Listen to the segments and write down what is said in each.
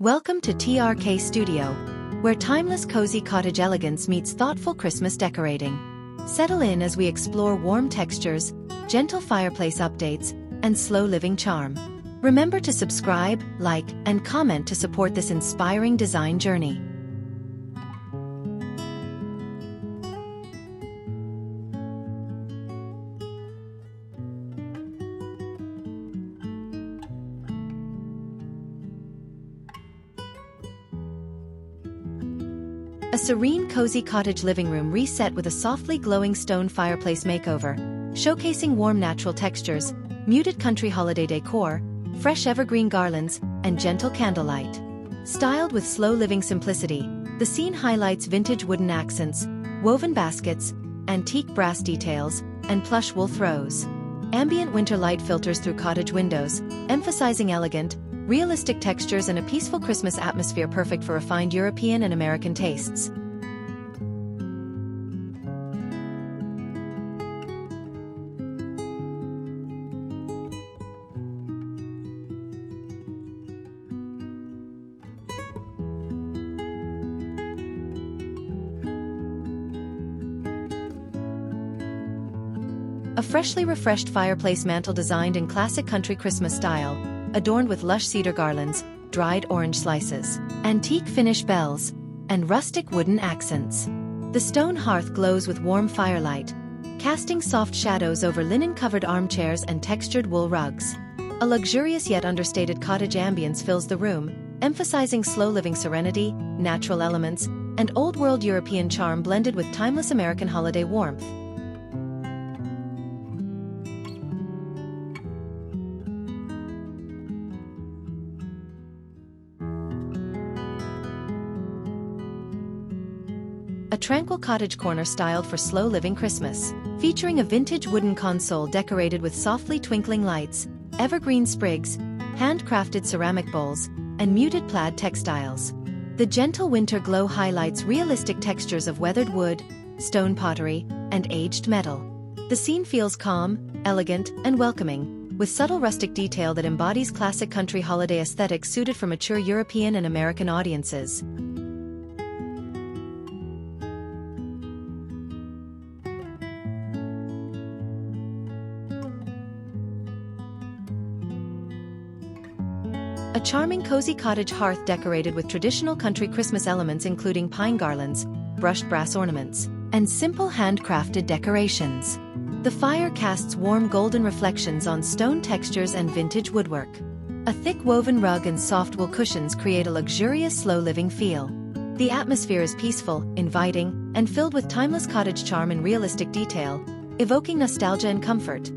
Welcome to TRK Studio, where timeless cozy cottage elegance meets thoughtful Christmas decorating. Settle in as we explore warm textures, gentle fireplace updates, and slow living charm. Remember to subscribe, like, and comment to support this inspiring design journey. A serene, cozy cottage living room reset with a softly glowing stone fireplace makeover, showcasing warm natural textures, muted country holiday decor, fresh evergreen garlands, and gentle candlelight. Styled with slow living simplicity, the scene highlights vintage wooden accents, woven baskets, antique brass details, and plush wool throws. Ambient winter light filters through cottage windows, emphasizing elegant, realistic textures and a peaceful Christmas atmosphere perfect for refined European and American tastes. A freshly refreshed fireplace mantle designed in classic country Christmas style, adorned with lush cedar garlands, dried orange slices, antique finish bells, and rustic wooden accents. The stone hearth glows with warm firelight, casting soft shadows over linen-covered armchairs and textured wool rugs. A luxurious yet understated cottage ambience fills the room, emphasizing slow-living serenity, natural elements, and old-world European charm blended with timeless American holiday warmth. A tranquil cottage corner styled for slow living Christmas, featuring a vintage wooden console decorated with softly twinkling lights, evergreen sprigs, handcrafted ceramic bowls, and muted plaid textiles. The gentle winter glow highlights realistic textures of weathered wood, stone pottery, and aged metal. The scene feels calm, elegant, and welcoming, with subtle rustic detail that embodies classic country holiday aesthetics suited for mature European and American audiences. A charming cozy cottage hearth decorated with traditional country Christmas elements including pine garlands, brushed brass ornaments, and simple handcrafted decorations. The fire casts warm golden reflections on stone textures and vintage woodwork. A thick woven rug and soft wool cushions create a luxurious slow-living feel. The atmosphere is peaceful, inviting, and filled with timeless cottage charm and realistic detail, evoking nostalgia and comfort.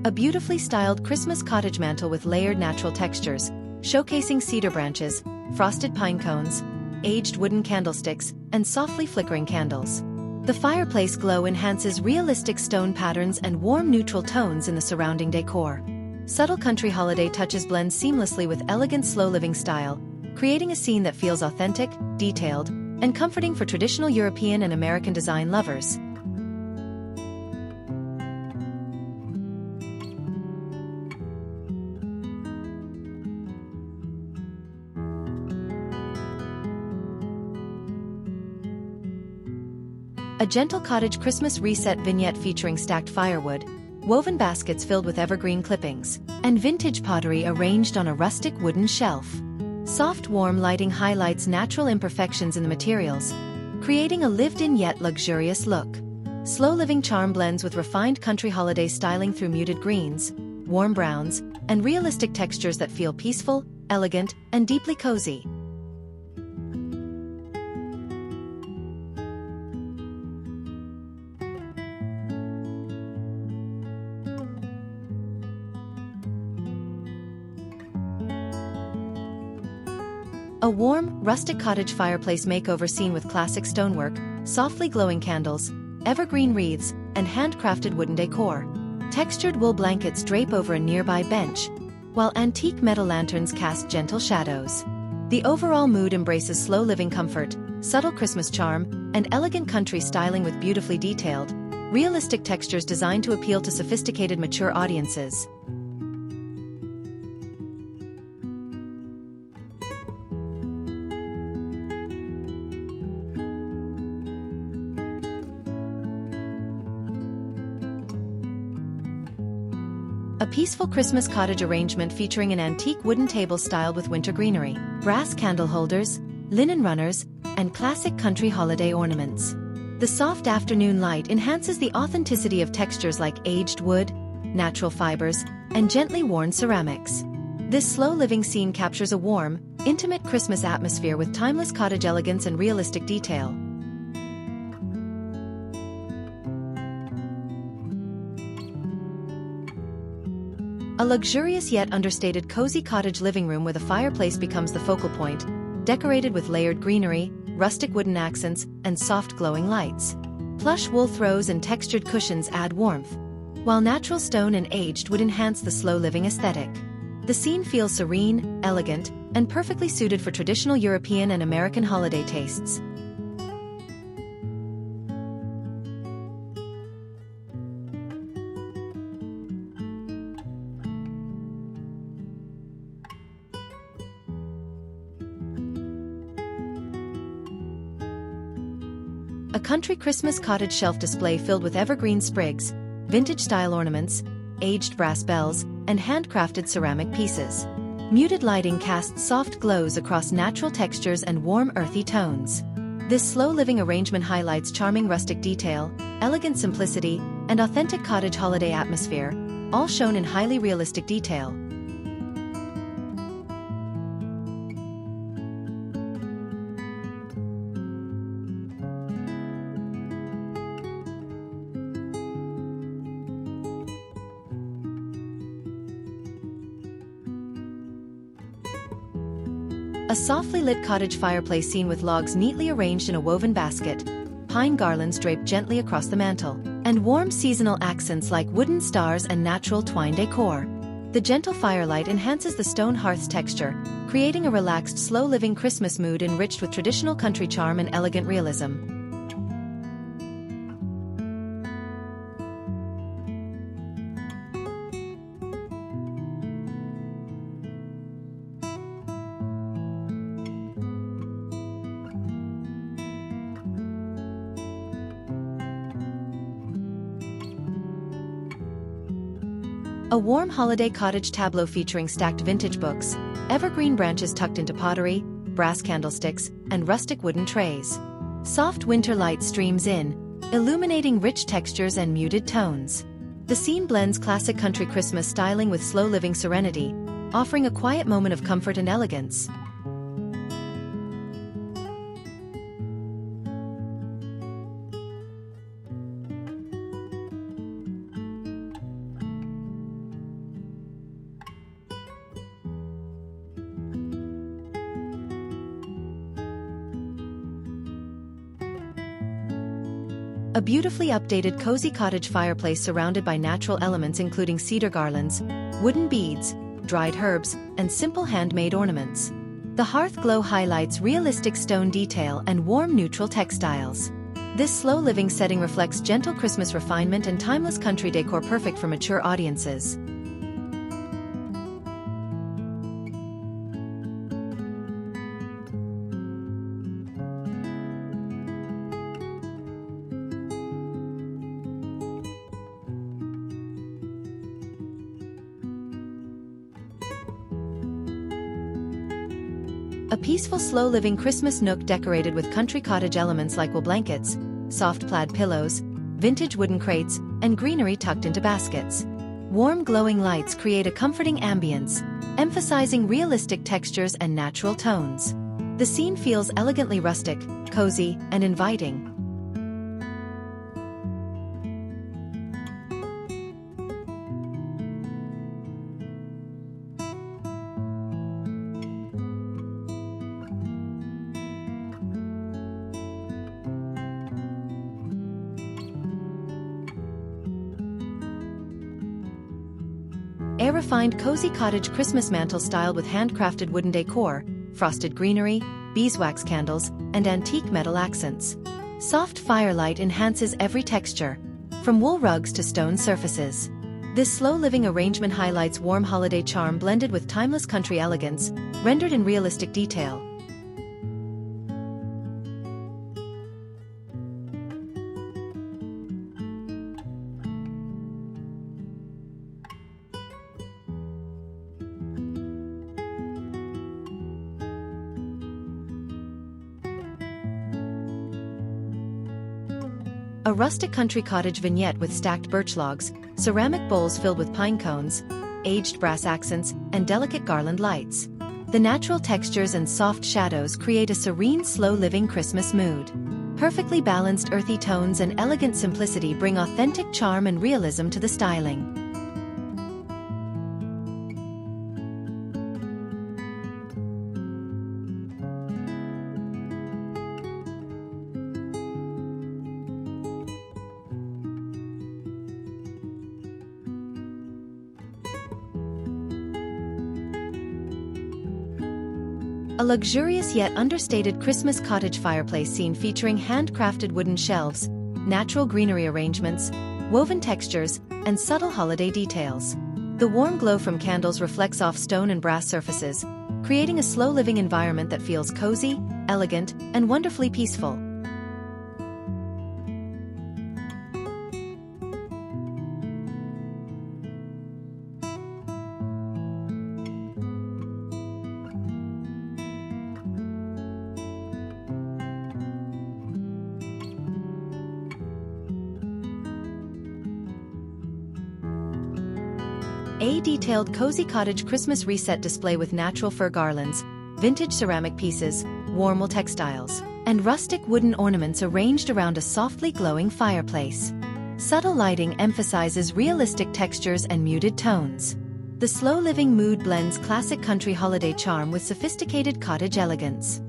A beautifully styled Christmas cottage mantle with layered natural textures, showcasing cedar branches, frosted pine cones, aged wooden candlesticks, and softly flickering candles. The fireplace glow enhances realistic stone patterns and warm neutral tones in the surrounding decor. Subtle country holiday touches blend seamlessly with elegant slow-living style, creating a scene that feels authentic, detailed, and comforting for traditional European and American design lovers. A gentle cottage Christmas reset vignette featuring stacked firewood, woven baskets filled with evergreen clippings, and vintage pottery arranged on a rustic wooden shelf. Soft warm lighting highlights natural imperfections in the materials, creating a lived-in yet luxurious look. Slow living charm blends with refined country holiday styling through muted greens, warm browns, and realistic textures that feel peaceful, elegant, and deeply cozy. A warm, rustic cottage fireplace makeover scene with classic stonework, softly glowing candles, evergreen wreaths, and handcrafted wooden decor. Textured wool blankets drape over a nearby bench, while antique metal lanterns cast gentle shadows. The overall mood embraces slow living comfort, subtle Christmas charm, and elegant country styling with beautifully detailed, realistic textures designed to appeal to sophisticated mature audiences. A peaceful Christmas cottage arrangement featuring an antique wooden table styled with winter greenery, brass candle holders, linen runners, and classic country holiday ornaments. The soft afternoon light enhances the authenticity of textures like aged wood, natural fibers, and gently worn ceramics. This slow-living scene captures a warm, intimate Christmas atmosphere with timeless cottage elegance and realistic detail. A luxurious yet understated cozy cottage living room with a fireplace becomes the focal point, decorated with layered greenery, rustic wooden accents, and soft glowing lights. Plush wool throws and textured cushions add warmth, while natural stone and aged wood enhance the slow living aesthetic. The scene feels serene, elegant, and perfectly suited for traditional European and American holiday tastes. A country Christmas cottage shelf display filled with evergreen sprigs, vintage-style ornaments, aged brass bells, and handcrafted ceramic pieces. Muted lighting casts soft glows across natural textures and warm earthy tones. This slow-living arrangement highlights charming rustic detail, elegant simplicity, and authentic cottage holiday atmosphere, all shown in highly realistic detail. A softly lit cottage fireplace scene with logs neatly arranged in a woven basket, pine garlands draped gently across the mantle, and warm seasonal accents like wooden stars and natural twine decor. The gentle firelight enhances the stone hearth's texture, creating a relaxed, slow-living Christmas mood enriched with traditional country charm and elegant realism. A warm holiday cottage tableau featuring stacked vintage books, evergreen branches tucked into pottery, brass candlesticks, and rustic wooden trays. Soft winter light streams in, illuminating rich textures and muted tones. The scene blends classic country Christmas styling with slow-living serenity, offering a quiet moment of comfort and elegance. A beautifully updated cozy cottage fireplace surrounded by natural elements including cedar garlands, wooden beads, dried herbs, and simple handmade ornaments. The hearth glow highlights realistic stone detail and warm neutral textiles. This slow-living setting reflects gentle Christmas refinement and timeless country decor perfect for mature audiences. A peaceful, slow-living Christmas nook decorated with country cottage elements like wool blankets, soft plaid pillows, vintage wooden crates, and greenery tucked into baskets. Warm, glowing lights create a comforting ambience, emphasizing realistic textures and natural tones. The scene feels elegantly rustic, cozy, and inviting. A refined cozy cottage Christmas mantle styled with handcrafted wooden decor, frosted greenery, beeswax candles, and antique metal accents. Soft firelight enhances every texture, from wool rugs to stone surfaces. This slow living arrangement highlights warm holiday charm blended with timeless country elegance, rendered in realistic detail. A rustic country cottage vignette with stacked birch logs, ceramic bowls filled with pine cones, aged brass accents, and delicate garland lights. The natural textures and soft shadows create a serene, slow-living Christmas mood. Perfectly balanced earthy tones and elegant simplicity bring authentic charm and realism to the styling. A luxurious yet understated Christmas cottage fireplace scene featuring handcrafted wooden shelves, natural greenery arrangements, woven textures, and subtle holiday details. The warm glow from candles reflects off stone and brass surfaces, creating a slow-living environment that feels cozy, elegant, and wonderfully peaceful. A detailed cozy cottage Christmas reset display with natural fir garlands, vintage ceramic pieces, warm wool textiles, and rustic wooden ornaments arranged around a softly glowing fireplace. Subtle lighting emphasizes realistic textures and muted tones. The slow-living mood blends classic country holiday charm with sophisticated cottage elegance.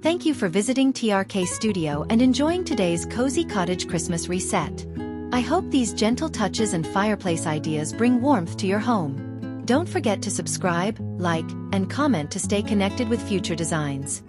Thank you for visiting TRK Studio and enjoying today's cozy cottage Christmas reset. I hope these gentle touches and fireplace ideas bring warmth to your home. Don't forget to subscribe, like, and comment to stay connected with future designs.